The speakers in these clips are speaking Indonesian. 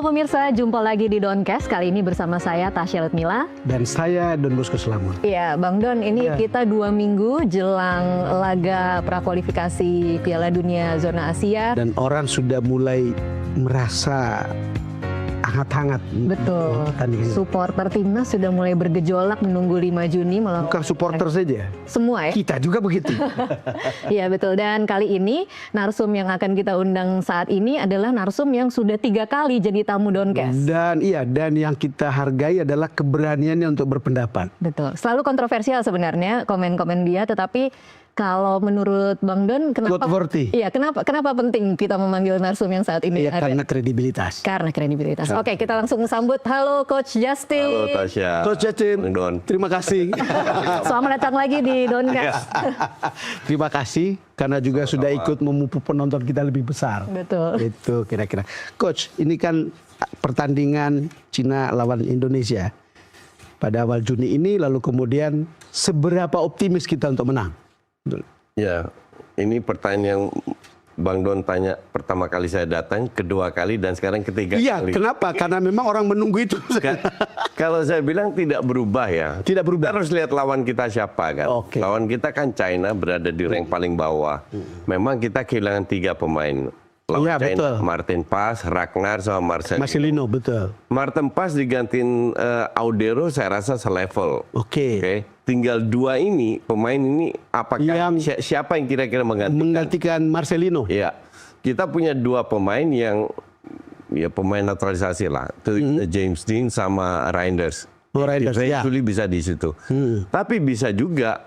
pemirsa, jumpa lagi di Doncast. Kali ini bersama saya Tasya Lutmila. Dan saya Don Bosco Slamet. Iya, Bang Don, ini kita 2 minggu jelang laga prakualifikasi Piala Dunia Zona Asia. Dan orang sudah mulai merasa hangat-hangat. Betul. Supporter timnas sudah mulai bergejolak menunggu 5 Juni. Bukan supporter saja. Semua ya? Kita juga begitu. Iya betul. Dan kali ini narsum yang akan kita undang saat ini adalah narsum yang sudah 3 kali jadi tamu Doncast. Dan yang kita hargai adalah keberaniannya untuk berpendapat. Betul. Selalu kontroversial sebenarnya komen-komen dia, tetapi kalau menurut Bang Don, kenapa penting kita memanggil narsum yang saat ini? Iya, karena kredibilitas. Karena kredibilitas. Oke, kita langsung sambut. Halo Coach Justin. Halo Tasya. Coach Justin, Bang Don. terima kasih. Selamat datang lagi di Doncast. Terima kasih karena juga sudah ikut memupuk penonton kita lebih besar. Betul. Itu kira-kira. Coach, ini kan pertandingan Cina lawan Indonesia pada awal Juni ini, lalu kemudian seberapa optimis kita untuk menang? Ya, ini pertanyaan yang Bang Don tanya pertama kali saya datang, kedua kali, dan sekarang ketiga kali. Iya, kenapa? Karena memang orang menunggu itu. Kalau saya bilang tidak berubah ya. Tidak berubah. Kita harus lihat lawan kita siapa kan. Oke. Lawan kita kan China, berada di rank paling bawah. Memang kita kehilangan 3 pemain. Lawan Iya, China, betul. Martin Paz, Ragnar, sama Marcelino. Marcelino, betul. Martin Paz digantiin Audero, saya rasa selevel. Oke. Tinggal 2 ini, pemain ini apakah siapa yang kira-kira Menggantikan Marcelino. Ya, kita punya 2 pemain yang ya pemain naturalisasi lah, James Dean sama Reinders. Reinders, ya. Eventually bisa di situ. Tapi bisa juga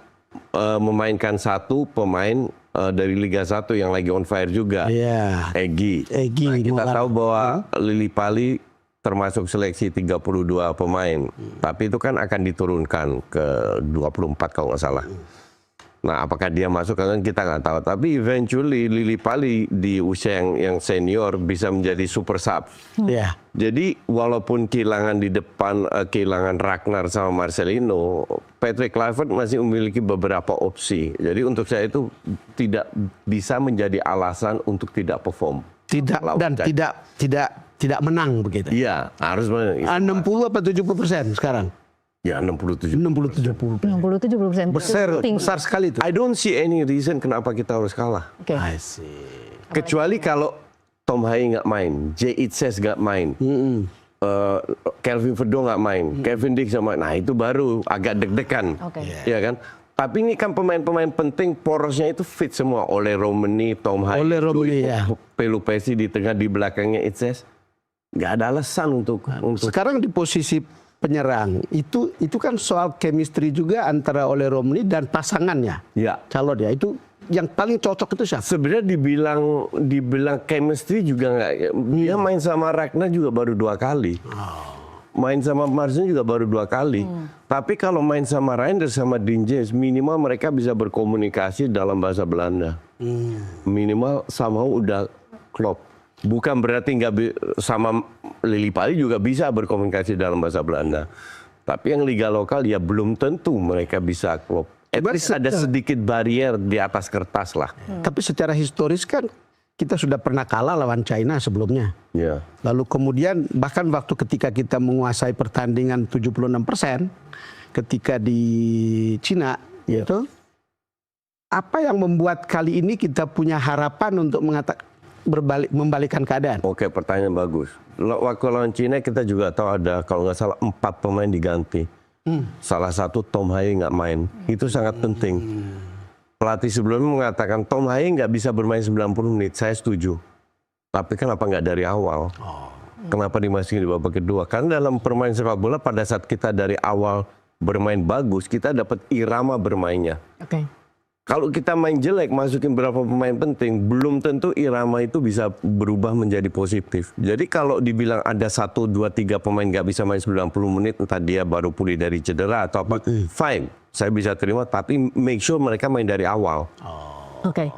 memainkan 1 pemain dari Liga 1 yang lagi on fire juga. Iya. Egy. Nah, kita tahu bahwa Lili Pali termasuk seleksi 32 pemain. Tapi itu kan akan diturunkan ke 24 kalau nggak salah. Nah, apakah dia masuk kan kita nggak tahu. Tapi eventually Lili Pali di usia yang senior bisa menjadi super sub. Iya. Jadi walaupun kehilangan di depan, kehilangan Ragnar sama Marcelino, Patrick Kluivert masih memiliki beberapa opsi. Jadi untuk saya itu tidak bisa menjadi alasan untuk tidak perform. Tidak menang begitu. Iya, harus menang. 60 apa 70% sekarang? Ya, 67. 60-70%. Besar sekali itu. I don't see any reason kenapa kita harus kalah. Oke. I see. Kecuali kalau Tom Hai nggak main, Jay Itzes nggak main, Kelvin Verdon nggak main, Kevin Dix nggak main. Nah, itu baru agak deg-degan. Oke. Ya kan? Tapi ini kan pemain-pemain penting, porosnya itu fit semua. Oleh Romani, Tom Hai, Pelupesi di tengah, di belakangnya Itzes. Nggak ada alasan untuk Sekarang di posisi penyerang itu kan soal chemistry juga antara Ole Romani dan pasangannya. Ya. Calon ya, itu yang paling cocok itu siapa? Sebenarnya dibilang chemistry juga nggak. Dia main sama Ragnar juga baru 2 kali. Main sama Marcelino juga baru 2 kali. Tapi kalau main sama Reinders sama Dean James, minimal mereka bisa berkomunikasi dalam bahasa Belanda. Minimal sama udah klop. Bukan berarti sama Lili Pali juga bisa berkomunikasi dalam bahasa Belanda. Tapi yang liga lokal ya belum tentu mereka bisa klop. At least ada sedikit barier di atas kertas lah. Tapi secara historis kan kita sudah pernah kalah lawan China sebelumnya. Ya. Lalu kemudian bahkan waktu ketika kita menguasai pertandingan 76% ketika di Cina, itu apa yang membuat kali ini kita punya harapan untuk membalikkan keadaan? Oke, pertanyaan bagus. Waktu lawan Cina kita juga tahu ada kalau nggak salah 4 pemain diganti. Salah satu Tom Hai nggak main. Itu sangat penting. Pelatih sebelumnya mengatakan Tom Hai nggak bisa bermain 90 menit. Saya setuju. Tapi kenapa nggak dari awal? Kenapa dimasukin di babak kedua? Karena dalam permainan sepak bola pada saat kita dari awal bermain bagus, kita dapat irama bermainnya. Oke. Kalau kita main jelek, masukin berapa pemain penting, belum tentu irama itu bisa berubah menjadi positif. Jadi kalau dibilang ada 1, 2, 3 pemain nggak bisa main 90 menit, entah dia baru pulih dari cedera atau apa, fine. Saya bisa terima, tapi make sure mereka main dari awal. Oke.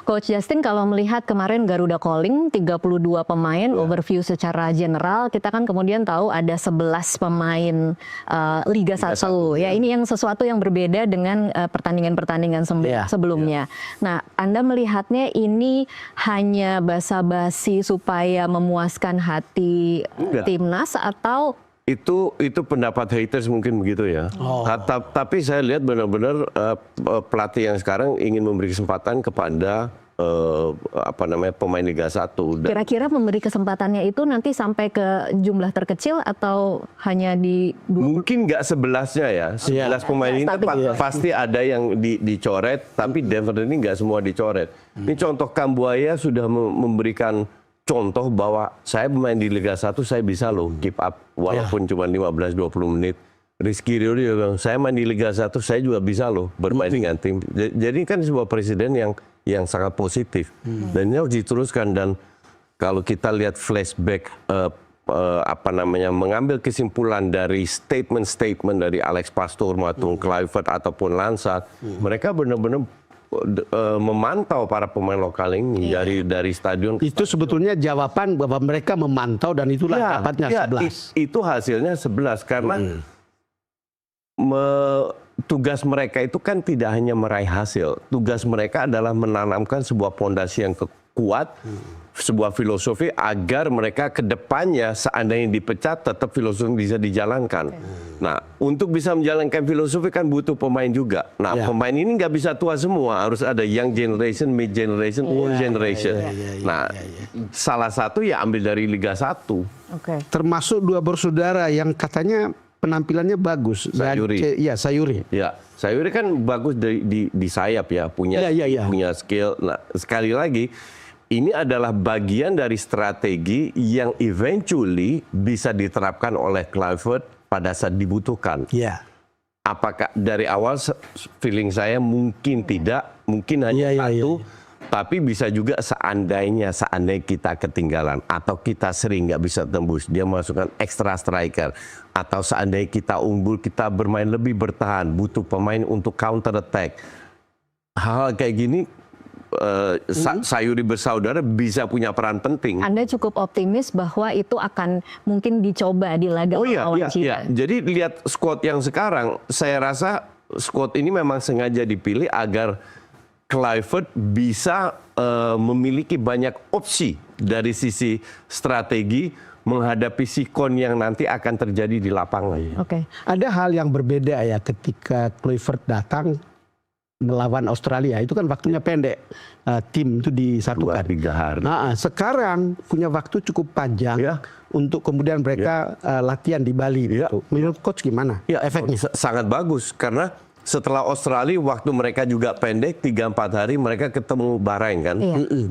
Coach Justin, kalau melihat kemarin Garuda Calling 32 pemain, overview secara general, kita kan kemudian tahu ada 11 pemain Liga 1. Ya, ini yang sesuatu yang berbeda dengan pertandingan-pertandingan sebelumnya. Nah, Anda melihatnya ini hanya basa-basi supaya memuaskan hati timnas atau itu pendapat haters mungkin begitu ya. Tapi saya lihat benar-benar pelatih yang sekarang ingin memberi kesempatan kepada pemain Liga 1. Kira-kira memberi kesempatannya itu nanti sampai ke jumlah terkecil atau hanya di 20? Mungkin nggak 11-nya ya. 11 pemain ini pasti ada yang dicoret, tapi Denver ini nggak semua dicoret. Ini contoh Kambuaya sudah memberikan contoh bahwa saya bermain di Liga 1 saya bisa loh keep up walaupun cuma 15-20 menit. Rizky Ridho juga bilang, saya main di Liga 1 saya juga bisa loh bermain dengan tim. Jadi kan sebuah presiden yang sangat positif dan ini harus diteruskan. Dan kalau kita lihat flashback mengambil kesimpulan dari statement dari Alex Pastoor, Matung Kluivert ataupun Lansat, mereka benar-benar memantau para pemain lokal ini dari stadion. Itu sebetulnya jawaban bahwa mereka memantau dan itulah dapatnya 11. Itu hasilnya 11 karena tugas mereka itu kan tidak hanya meraih hasil. Tugas mereka adalah menanamkan sebuah fondasi yang kuat, sebuah filosofi agar mereka ke depannya seandainya dipecat tetap filosofi bisa dijalankan. Nah, untuk bisa menjalankan filosofi kan butuh pemain juga. Nah, pemain ini nggak bisa tua semua, harus ada young generation, mid generation, old generation. Nah, salah satu ya ambil dari Liga 1. Termasuk dua bersaudara yang katanya penampilannya bagus. Sayuri. Sayuri. Ya, Sayuri kan bagus di sayap ya, punya skill. Nah, sekali lagi ini adalah bagian dari strategi yang eventually bisa diterapkan oleh Kluivert pada saat dibutuhkan. Apakah dari awal feeling saya mungkin tidak, mungkin hanya satu, tapi bisa juga seandainya kita ketinggalan atau kita sering nggak bisa tembus, dia masukkan extra striker, atau seandainya kita unggul, kita bermain lebih bertahan, butuh pemain untuk counter attack. Hal kayak gini Sayuri bersaudara bisa punya peran penting. Anda cukup optimis bahwa itu akan mungkin dicoba di laga lawan Cina. Jadi lihat squad yang sekarang, saya rasa squad ini memang sengaja dipilih agar Kluivert bisa memiliki banyak opsi dari sisi strategi menghadapi sikon yang nanti akan terjadi di lapangan. Ada hal yang berbeda ya ketika Kluivert datang melawan Australia, itu kan waktunya pendek, tim itu disatukan 2-3 hari. Nah, sekarang punya waktu cukup panjang untuk kemudian mereka latihan di Bali. Menurut coach gimana efeknya? Sangat bagus karena setelah Australia waktu mereka juga pendek, 3-4 hari mereka ketemu Bahrain kan,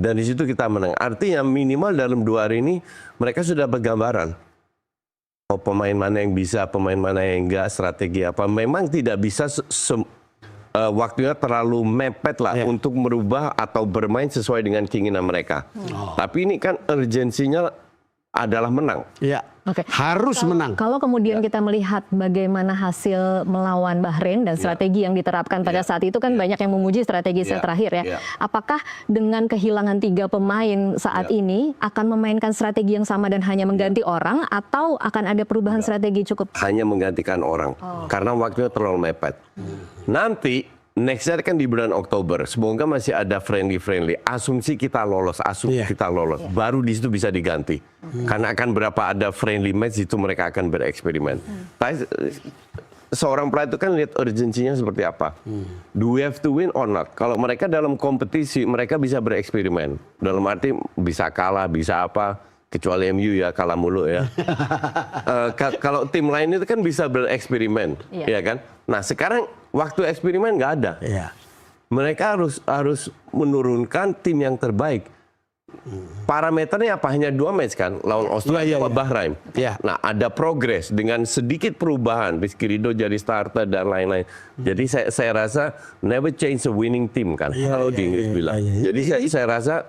dan di situ kita menang. Artinya minimal dalam 2 hari ini mereka sudah bergambaran. Pemain mana yang bisa, pemain mana yang enggak, strategi apa. Memang tidak bisa waktunya terlalu mepet lah untuk merubah atau bermain sesuai dengan keinginan mereka. Tapi ini kan urgensinya adalah menang. Harus menang. Kalau kemudian kita melihat bagaimana hasil melawan Bahrain dan strategi yang diterapkan pada saat itu kan banyak yang memuji strategi terakhir ya. Apakah dengan kehilangan 3 pemain saat ini akan memainkan strategi yang sama dan hanya mengganti orang atau akan ada perubahan strategi cukup? Hanya menggantikan orang karena waktunya terlalu mepet. Nanti next year kan di bulan Oktober, semoga masih ada friendly. Asumsi kita lolos, baru di situ bisa diganti. Karena akan berapa ada friendly match itu mereka akan bereksperimen. Seorang pelatih itu kan lihat urgensinya seperti apa. Do we have to win or not? Kalau mereka dalam kompetisi, mereka bisa bereksperimen. Dalam arti bisa kalah, bisa apa. Kecuali MU ya, kalah mulu ya. Kalau tim lain itu kan bisa bereksperimen, ya kan? Nah sekarang waktu eksperimen nggak ada. Mereka harus menurunkan tim yang terbaik. Parameternya apa? Hanya 2 match kan, lawan Australia sama Bahrain. Nah ada progres dengan sedikit perubahan, Rizky Ridho jadi starter dan lain-lain. Jadi saya rasa never change a winning team kan, kalau di Inggris bilang. Jadi saya rasa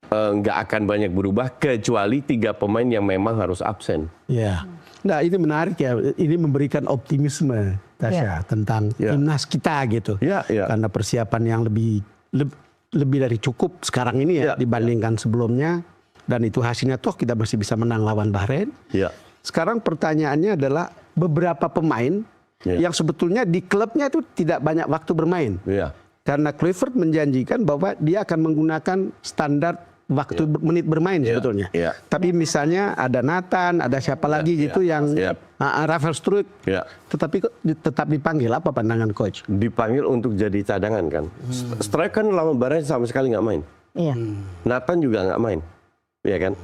nggak akan banyak berubah kecuali 3 pemain yang memang harus absen. Nah ini menarik ya, ini memberikan optimisme Tasya tentang timnas kita gitu. Karena persiapan yang lebih lebih dari cukup sekarang ini ya, dibandingkan sebelumnya. Dan itu hasilnya toh kita masih bisa menang lawan Bahrain. Ya. Sekarang pertanyaannya adalah beberapa pemain yang sebetulnya di klubnya itu tidak banyak waktu bermain. Ya. Karena Kluivert menjanjikan bahwa dia akan menggunakan standar waktu menit bermain sebetulnya. Ya. Tapi misalnya ada Nathan, ada siapa lagi gitu yang Rafael Struijk, tetapi tetap dipanggil. Apa pandangan coach? Dipanggil untuk jadi cadangan kan. Struijk kan lawan Bahrain sama sekali nggak main. Iya. Nathan juga nggak main, ya kan?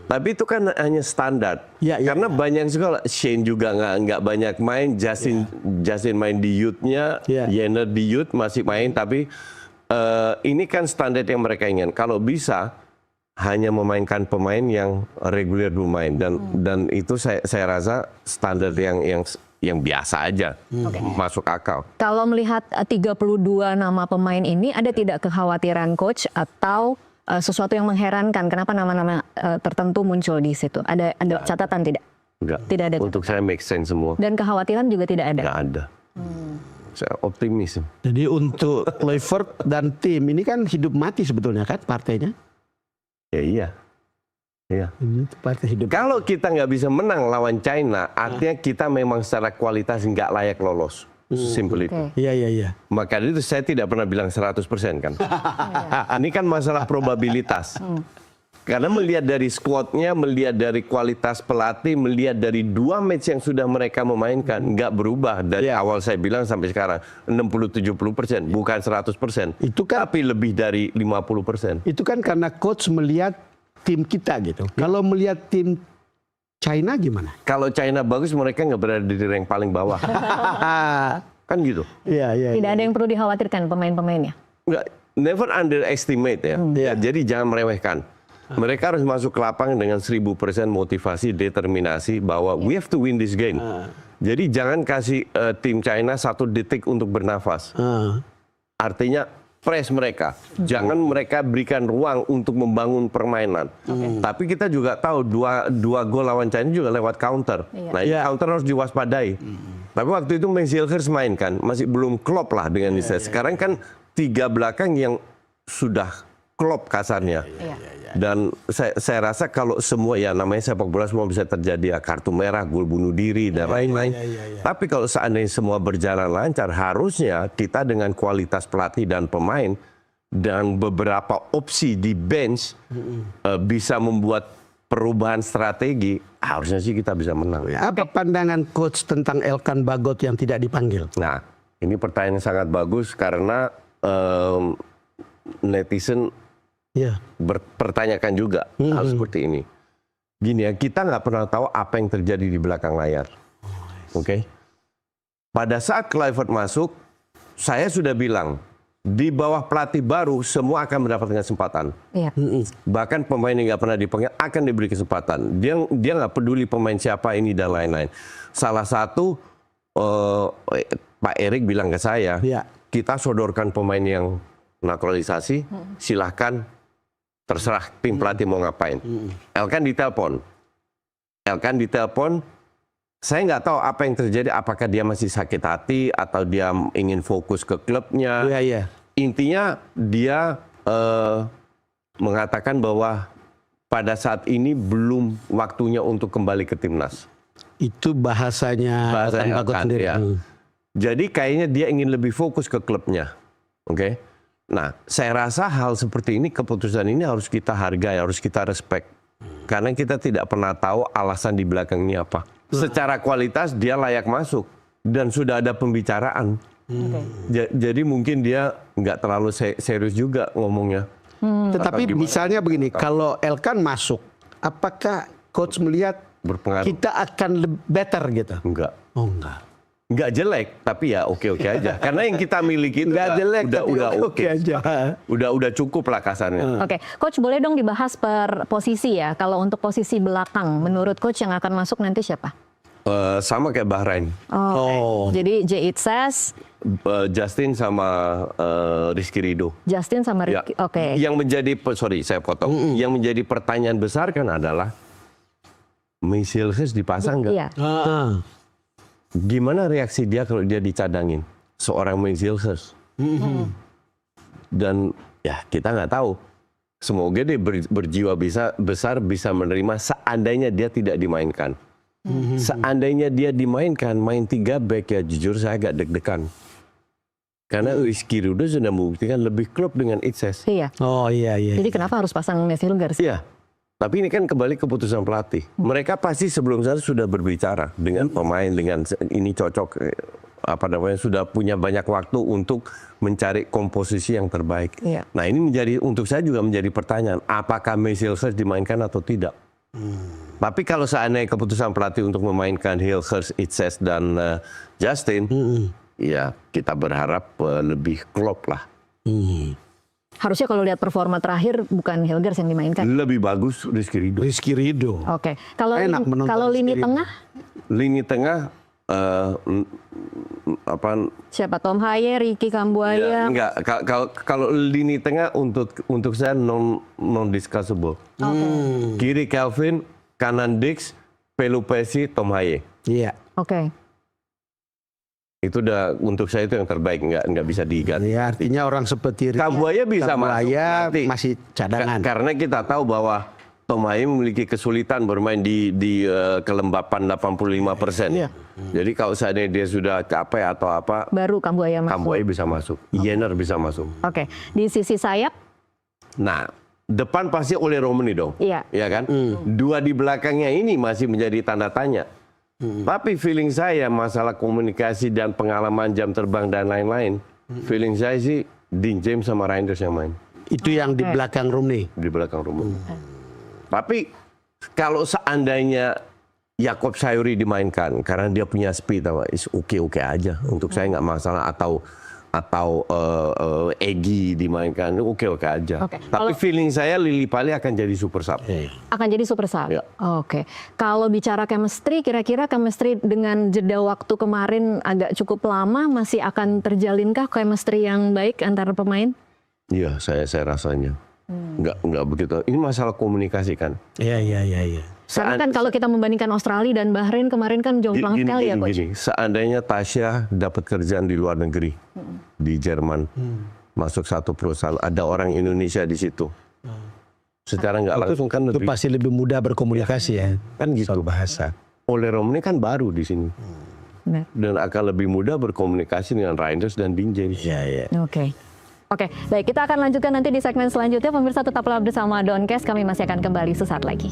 Tapi itu kan hanya standar. Karena banyak juga, Shane juga nggak banyak main, Justin main di youth-nya, Jenner di youth masih main, tapi ini kan standar yang mereka ingin. Kalau bisa hanya memainkan pemain yang reguler bermain, dan itu saya rasa standar yang biasa aja, masuk akal. Kalau melihat 32 nama pemain ini, ada tidak kekhawatiran coach atau sesuatu yang mengherankan? Kenapa nama-nama tertentu muncul di situ? Ada catatan tidak? Enggak. Tidak ada. Untuk saya make sense semua. Dan kekhawatiran juga tidak ada? Nggak ada. Saya optimis. Jadi untuk Kluivert dan tim ini kan hidup mati sebetulnya kan partainya? Iya. Ini partai hidup. Kalau kita nggak bisa menang lawan China, artinya kita memang secara kualitas nggak layak lolos. Simpel itu. Iya. Maka itu saya tidak pernah bilang 100% kan. Ini kan masalah probabilitas. Karena melihat dari squadnya, melihat dari kualitas pelatih, melihat dari 2 match yang sudah mereka memainkan, nggak berubah dari awal saya bilang sampai sekarang 60-70%, bukan 100%. Itu kan, tapi lebih dari 50%. Itu kan karena coach melihat tim kita gitu. Kalau melihat tim China gimana? Kalau China bagus, mereka nggak berada di rank paling bawah. Kan gitu. Iya. Tidak ada yang perlu dikhawatirkan pemain-pemainnya? Nggak, never underestimate ya. Jadi jangan meremehkan. Mereka harus masuk ke lapangan dengan 1000% motivasi, determinasi bahwa we have to win this game. Jadi jangan kasih tim China 1 detik untuk bernafas. Artinya press mereka. Jangan mereka berikan ruang untuk membangun permainan. Tapi kita juga tahu dua gol lawan China juga lewat counter. Nah, counter harus diwaspadai. Tapi waktu itu Meiselhers main kan, masih belum klop lah dengan Nisa. Sekarang kan 3 belakang yang sudah klop kasarnya. Dan saya rasa kalau semua, ya namanya sepak bola semua bisa terjadi, ya kartu merah, gol bunuh diri dan lain-lain. Tapi kalau seandainya semua berjalan lancar, harusnya kita dengan kualitas pelatih dan pemain dan beberapa opsi di bench bisa membuat perubahan strategi. Harusnya sih kita bisa menang. Apa pandangan coach tentang Elkan Bagot yang tidak dipanggil? Nah, ini pertanyaan yang sangat bagus karena netizen berpertanyakan juga hal seperti ini. Gini ya, kita nggak pernah tahu apa yang terjadi di belakang layar. Oke? Pada saat Kluivert masuk, saya sudah bilang, di bawah pelatih baru semua akan mendapatkan kesempatan. Bahkan pemain yang nggak pernah dipanggil akan diberi kesempatan. Dia nggak peduli pemain siapa ini dan lain-lain. Salah satu Pak Erik bilang ke saya, kita sodorkan pemain yang naturalisasi, silahkan terserah tim pelatih mau ngapain. Elkan ditelepon, saya nggak tahu apa yang terjadi, apakah dia masih sakit hati atau dia ingin fokus ke klubnya. Intinya dia mengatakan bahwa pada saat ini belum waktunya untuk kembali ke timnas. Itu bahasanya Bagot sendiri. Ya. Jadi kayaknya dia ingin lebih fokus ke klubnya. Oke. Nah, saya rasa hal seperti ini, keputusan ini harus kita hargai, harus kita respect. Karena kita tidak pernah tahu alasan di belakangnya apa. Secara kualitas dia layak masuk dan sudah ada pembicaraan. Jadi mungkin dia nggak terlalu serius juga ngomongnya. Tetapi misalnya begini, kalau Elkan masuk, apakah coach melihat berpengaruh? Kita akan better gitu? Enggak. Oh enggak. Nggak jelek, tapi ya oke-oke aja. Karena yang kita miliki itu udah oke aja. Udah cukup lah kasarnya. Oke, coach boleh dong dibahas per posisi ya. Kalau untuk posisi belakang, menurut coach yang akan masuk nanti siapa? Sama kayak Bahrain. Jadi J. Itzes, Justin sama Rizky Ridho. Justin sama Rizky. Oke. Yang menjadi, sorry saya potong. Yang menjadi pertanyaan besar kan adalah Meiselhers dipasang nggak? Iya. Gimana reaksi dia kalau dia dicadangin? Seorang Meiselhers. Dan Ya kita nggak tahu. Semoga dia berjiwa besar bisa menerima seandainya dia tidak dimainkan. Seandainya dia dimainkan, main 3 back ya jujur saya agak deg-degan. Karena Rizky Ridho sudah membuktikan lebih klop dengan Itses. Iya. Oh iya. Jadi kenapa harus pasang Messi Hilgers? Iya. Tapi ini kan kembali keputusan pelatih. Mereka pasti sebelum sana sudah berbicara dengan pemain, dengan ini cocok, sudah punya banyak waktu untuk mencari komposisi yang terbaik. Iya. Nah ini untuk saya juga menjadi pertanyaan, apakah Messi Hilgers dimainkan atau tidak? Tapi kalau seandainya keputusan pelatih untuk memainkan Hilgers, Itses dan Justin, ya kita berharap lebih klop lah. Harusnya kalau lihat performa terakhir bukan Hilgers yang dimainkan. Lebih bagus Rizky Ridho. Rizky Ridho. Oke. Kalau Enak menonton kalau lini Rizky Ridho. tengah Lini tengah siapa? Tom Haye, Ricky Kambuaya. enggak, kalau lini tengah untuk saya non discussable. Kiri Calvin, kanan Dix, Pelupesi, Tom Haye. Iya. Oke. Itu udah untuk saya itu yang terbaik, nggak bisa diganti. Ya, artinya orang seperti Kambuaya bisa Kambuaya masuk, masih cadangan. Karena kita tahu bahwa Tom Haye memiliki kesulitan bermain di kelembapan 85%. Iya. Jadi kalau seandainya dia sudah capek atau apa, Baru Kambuaya masuk. Kambuaya bisa masuk, Jenner bisa masuk. Oke. Di sisi sayap, Nah, depan pasti oleh Romani dong. iya. Ya kan? Dua di belakangnya ini masih menjadi tanda tanya. Tapi feeling saya masalah komunikasi dan pengalaman jam terbang dan lain-lain, feeling saya sih Dean James sama Reinders yang main Itu yang di belakang Rooney. di belakang rumah. Tapi kalau seandainya Yakob Sayuri dimainkan karena dia punya speed, is oke aja. Untuk saya nggak masalah, atau Egy dimainkan, oke aja. Oke. Tapi feeling saya Lily Pali akan jadi super sub. Akan jadi super sub. Ya. Oke. Kalau bicara chemistry, kira-kira chemistry dengan jeda waktu kemarin agak cukup lama, masih akan terjalinkah chemistry yang baik antara pemain? Iya, saya rasanya. Nggak begitu. Ini masalah komunikasi kan. Iya. Karena kan kalau kita membandingkan Australia dan Bahrain kemarin kan jomplang sekali ya Coach. Gini, seandainya Tasya dapat kerjaan di luar negeri, di Jerman, masuk satu perusahaan, ada orang Indonesia di situ. Secara nggak langsung kan Itu pasti lebih mudah berkomunikasi ya. kan gitu. Soal bahasa. Oleh Romani kan baru di sini. Benar. Dan akan lebih mudah berkomunikasi dengan Reinders dan Dean James. Iya. Oke, baik, kita akan lanjutkan nanti di segmen selanjutnya. Pemirsa tetaplah bersama Doncast, kami masih akan kembali sesaat lagi.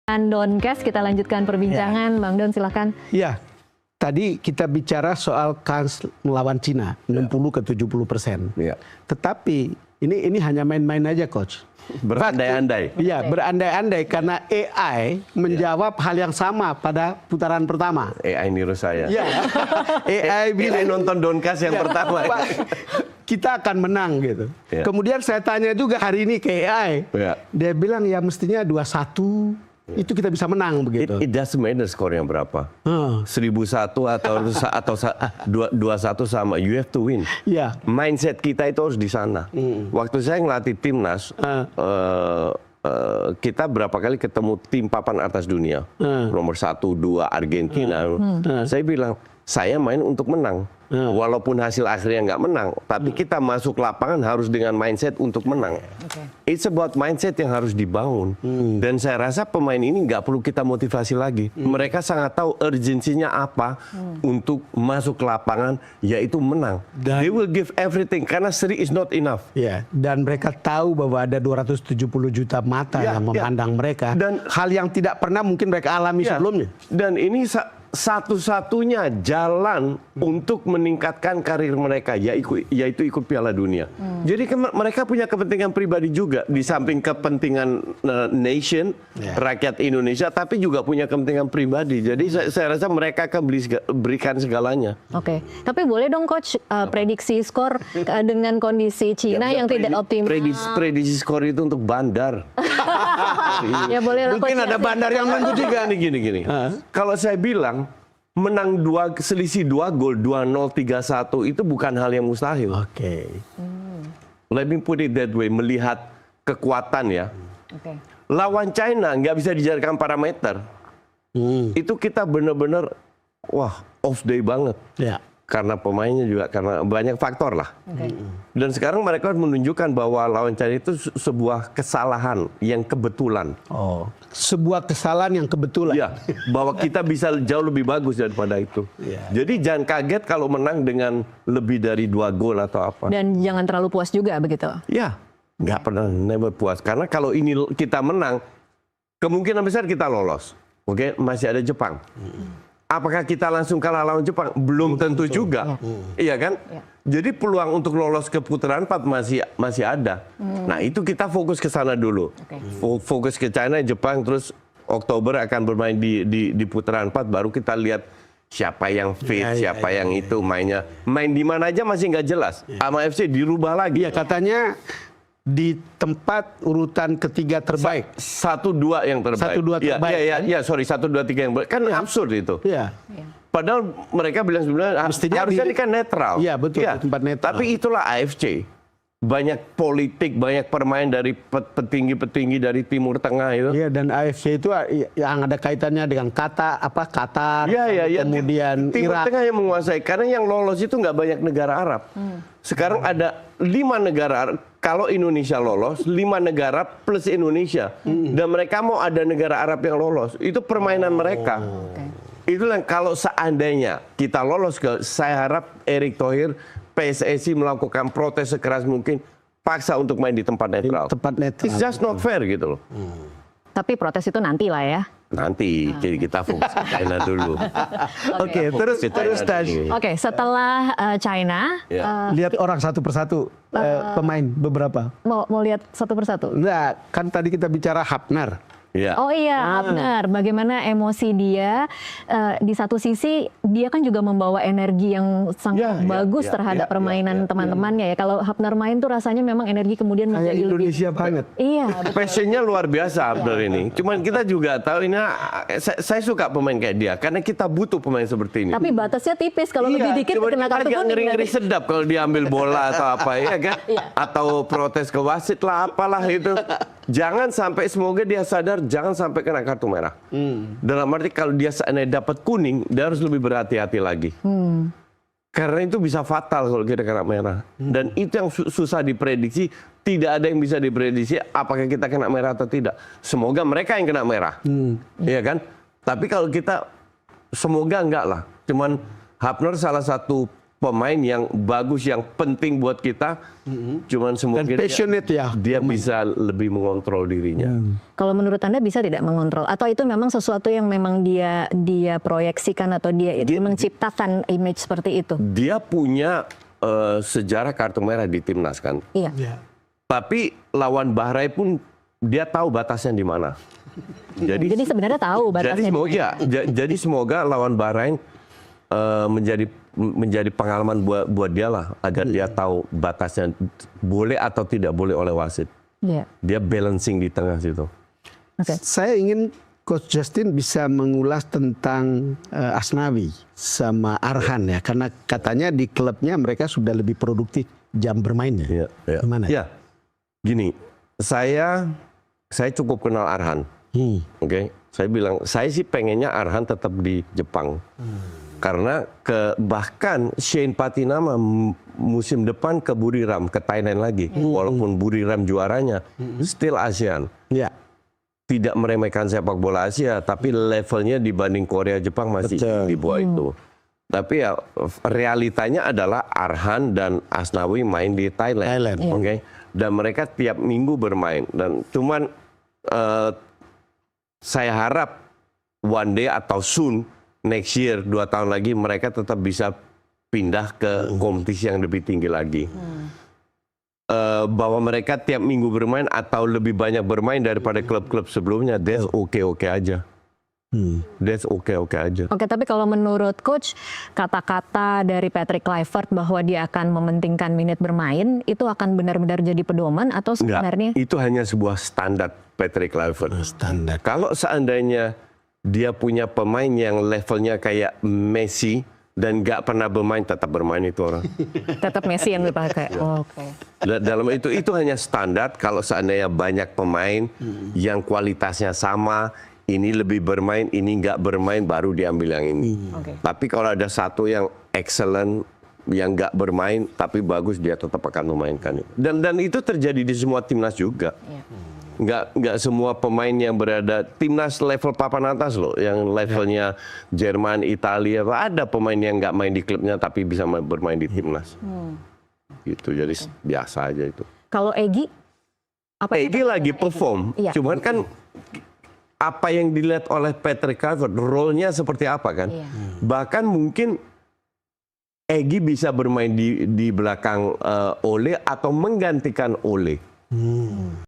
Doncast, kita lanjutkan perbincangan. Bang Don, silakan. Iya. Tadi kita bicara soal kans melawan Cina 60 ke 70%. Iya. Tetapi ini hanya main-main aja, Coach. Berandai-andai. Iya, berandai-andai karena AI menjawab hal yang sama pada putaran pertama. AI niru saya. Iya. AI Bila bilang nonton Doncast yang pertama. kita akan menang gitu. Iya. Kemudian saya tanya juga hari ini ke AI. Iya. Dia bilang ya mestinya 2-1 itu kita bisa menang begitu. It doesn't matter skor yang berapa. 1001 atau 2-1 sama. You have to win. Iya. Mindset kita itu harus di sana. Waktu saya ngelatih timnas, kita berapa kali ketemu tim papan atas dunia, nomor 1, 2 Argentina. Saya bilang, saya main untuk menang. Walaupun hasil akhirnya nggak menang, tapi kita masuk lapangan harus dengan mindset untuk menang. It's about mindset yang harus dibangun. Dan saya rasa pemain ini nggak perlu kita motivasi lagi. Mereka sangat tahu urgensinya apa untuk masuk ke lapangan, yaitu menang. They will give everything, karena seri is not enough. Ya, dan mereka tahu bahwa ada 270 juta mata yang memandang mereka. Dan hal yang tidak pernah mungkin mereka alami sebelumnya. Dan ini satu-satunya jalan untuk meningkatkan karir mereka, yaitu ikut Piala Dunia. Jadi mereka punya kepentingan pribadi juga, di samping kepentingan nation, rakyat Indonesia, tapi juga punya kepentingan pribadi. Jadi saya rasa mereka akan berikan segalanya. Oke, tapi boleh dong Coach prediksi skor dengan kondisi Cina yang tidak optimal. Prediksi skor itu untuk Bandar. Ya boleh lah, Mungkin Coach, ada ya. Bandar yang nunggu juga. Gini. Kalau saya bilang menang selisih 2 gol 2-0 3-1 itu bukan hal yang mustahil. Oke. let me put it that way, melihat kekuatan ya. Oke. Lawan China nggak bisa dijadikan parameter. Itu kita benar-benar wah off day banget. Ya. Karena pemainnya juga, karena banyak faktor lah. Oke. Dan sekarang mereka menunjukkan bahwa lawan China itu sebuah kesalahan yang kebetulan. Oh, sebuah kesalahan yang kebetulan. Ya, bahwa kita bisa jauh lebih bagus daripada itu. Ya. Jadi jangan kaget kalau menang dengan lebih dari 2 gol atau apa. Dan jangan terlalu puas juga begitu. Ya, nggak pernah, never puas. Karena kalau ini kita menang, kemungkinan besar kita lolos. Oke, masih ada Jepang. Apakah kita langsung kalah lawan Jepang? Belum tentu juga. Iya kan? Ya. Jadi peluang untuk lolos ke putaran 4 masih ada. Nah, itu kita fokus ke sana dulu. Oke. Fokus ke China, Jepang, terus Oktober akan bermain di putaran 4, baru kita lihat siapa yang fit, siapa yang itu mainnya. Main di mana aja masih nggak jelas. Sama FC dirubah lagi. Iya, katanya di tempat urutan ketiga terbaik. 1-2 yang terbaik. 1-2 terbaik, Iya, sorry, 1-2-3 yang terbaik. Kan absurd itu. Iya. Padahal mereka bilang sebenarnya Mestinya harusnya ini kan netral. Iya, betul, di tempat netral. Tapi itulah AFC. Banyak politik, banyak permain dari petinggi-petinggi dari Timur Tengah itu. Iya, dan AFC itu yang ada kaitannya dengan Qatar, Iya. kemudian Timur Irak. Tengah yang menguasai. Karena yang lolos itu nggak banyak negara Arab. Sekarang ada 5 negara Arab. Kalau Indonesia lolos, 5 negara plus Indonesia. Dan mereka mau ada negara Arab yang lolos. Itu permainan mereka. Itulah kalau seandainya kita lolos saya harap Erick Thohir, PSSI melakukan protes sekeras mungkin, paksa untuk main di tempat netral. Tempat netral. It's just not fair gitu loh. Tapi protes itu nanti lah ya. Nanti jadi kita fokus ke China dulu. Oke, terus tadi. Oke, setelah China, Ya. Lihat orang satu persatu pemain beberapa. mau lihat satu persatu. Enggak, kan tadi kita bicara Hafner. Ya. Oh iya, Abner, bagaimana emosi dia di satu sisi dia kan juga membawa energi yang sangat bagus terhadap permainan teman-temannya ya. Kalau Abner main tuh rasanya memang energi kemudian Kayak menjadi Indonesia banget. Iya, betul. Passionnya luar biasa Abner ini. Cuman kita juga tahu ini, saya suka pemain kayak dia karena kita butuh pemain seperti ini. Tapi batasnya tipis, kalau lebih dikit cuman kena kita kartu agak kuning. ngeri-ngeri sedap kalau diambil bola atau apa ya kan? Iya. Atau protes ke wasit lah apalah itu. Jangan sampai, semoga dia sadar jangan sampai kena kartu merah. Dalam arti kalau dia seandainya dapat kuning, dia harus lebih berhati-hati lagi. Karena itu bisa fatal kalau kita kena merah. Dan itu yang susah diprediksi. Tidak ada yang bisa diprediksi apakah kita kena merah atau tidak. Semoga mereka yang kena merah. Iya kan? Tapi kalau kita, semoga enggak lah. Cuman Hafner salah satu pemain yang bagus, yang penting buat kita. Cuman semoga Dan passionate dia bisa lebih mengontrol dirinya. Kalau menurut Anda bisa tidak mengontrol? Atau itu memang sesuatu yang memang dia proyeksikan atau dia menciptakan image seperti itu? Dia punya sejarah kartu merah di timnas kan. Iya. Tapi lawan Bahrain pun dia tahu batasnya di mana. Jadi sebenarnya tahu batasnya. Jadi semoga lawan Bahrain menjadi pengalaman buat dia lah, agar dia tahu batasnya boleh atau tidak boleh oleh wasit. Iya. Dia balancing di tengah situ. Oke. Saya ingin Coach Justin bisa mengulas tentang Asnawi sama Arhan ya, karena katanya di klubnya mereka sudah lebih produktif jam bermainnya. Iya. Gimana? Ya, gini, saya cukup kenal Arhan. Oke, saya bilang saya sih pengennya Arhan tetap di Jepang. Karena bahkan Shane Patinama musim depan ke Buriram, ke Thailand lagi. Walaupun Buriram juaranya, still ASEAN. Ya. Tidak meremehkan sepak bola Asia, tapi levelnya dibanding Korea, Jepang masih Betul. di bawah itu. Tapi ya realitanya adalah Arhan dan Asnawi main di Thailand. Oke. Dan mereka tiap minggu bermain. Dan cuman saya harap one day atau soon, next year, 2 tahun lagi mereka tetap bisa pindah ke kompetisi yang lebih tinggi lagi. Bahwa mereka tiap minggu bermain atau lebih banyak bermain daripada klub-klub sebelumnya, that's oke-oke aja. That's oke-oke aja. Oke, tapi kalau menurut Coach, kata-kata dari Patrick Kluivert bahwa dia akan mementingkan menit bermain, itu akan benar-benar jadi pedoman atau sebenarnya? Enggak, itu hanya sebuah standar Patrick Kluivert. Standar. Kalau seandainya dia punya pemain yang levelnya kayak Messi, dan nggak pernah bermain tetap bermain itu orang. Tetap Messi yang dipakai. Oke. Dalam itu hanya standar. Kalau seandainya banyak pemain yang kualitasnya sama, ini lebih bermain, ini nggak bermain, baru diambil yang ini. Oke. Tapi kalau ada satu yang excellent, yang nggak bermain tapi bagus, dia tetap akan memainkan itu. Dan itu terjadi di semua timnas juga. Nggak semua pemain yang berada timnas level papan atas loh, yang levelnya Jerman, Italia, ada pemain yang nggak main di klubnya tapi bisa bermain di timnas. Gitu, jadi biasa aja itu. Kalau Egy, Egy lagi perform, Iya. cuman kan apa yang dilihat oleh Patrick Kluivert, role-nya seperti apa kan? Iya. Bahkan mungkin Egy bisa bermain di belakang Ole atau menggantikan Ole.